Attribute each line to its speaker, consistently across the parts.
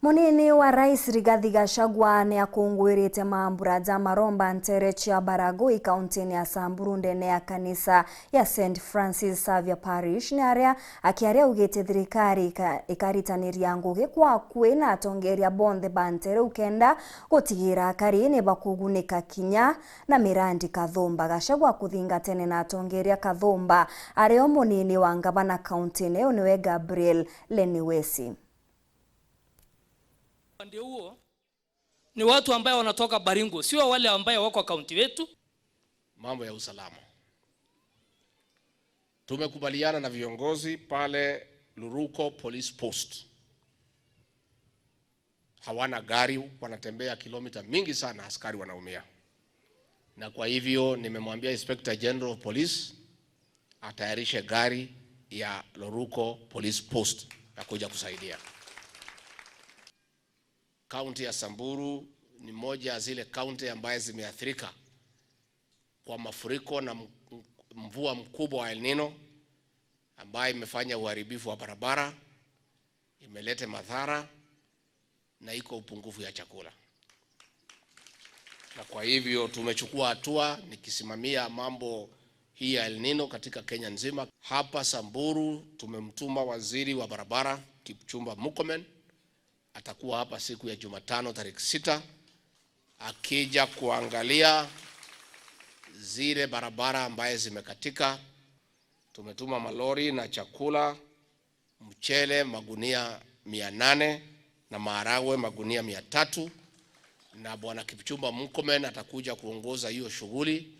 Speaker 1: Munini wa Rais Rigathi Gachagua ni akungwirite mambura ja maromba ntere chia Baragoi kauntini ya Samburu ndene ya kanisa ya St. Francis Xavier Parish ni aria akiaria ugite thirikari ikaritanĩria ngugi kwa kwina atongeria bonthe bantere ukenda gutigira akarini bakugunika kinya na mirandi Kathumba. Gachagua kuthingatene na atongeria Kathumba ario munini wa ngavana kauntini uniwe Gabriel Leniwesi.
Speaker 2: Ndio huo ni watu ambao wanatoka Baringo, sio wale ambao wako kaunti wetu.
Speaker 3: Mambo ya usalama, tumekubaliana na viongozi pale Luruko Police Post. Hawana gari, wanatembea kilomita mingi sana, askari wanaumia. Na kwa hivyo nimemwambia Inspector General of Police atayarishe gari ya Luruko Police Post na kuja kusaidia. Kaunti ya Samburu ni moja ya zile kaunti ambaye zimeathirika kwa mafuriko na mvua mkubwa wa El Nino ambaye imefanya uharibifu wa barabara, imeleta madhara na iko upungufu ya chakula. Na kwa hivyo tumechukua hatua nikisimamia mambo hii ya El Nino katika Kenya nzima. Hapa Samburu tumemtuma waziri wa barabara Kipchumba Murkomen. Atakuwa hapa siku ya Jumatano tarehe 6 akija kuangalia zile barabara ambaye zimekatika. Tumetuma malori na chakula, mchele magunia 800 na maharagwe magunia 300, na bwana Kipchumba Murkomen atakuja kuongoza hiyo shughuli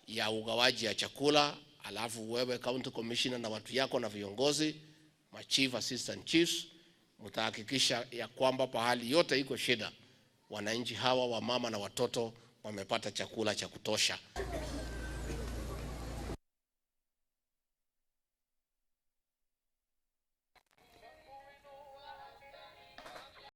Speaker 3: ya ugawaji ya chakula. Alafu wewe county commissioner na watu yako na viongozi, ma chief assistant chiefs, mtahakikisha ya kwamba pahali yote iko shida, wananchi hawa wa mama na watoto wamepata chakula cha kutosha.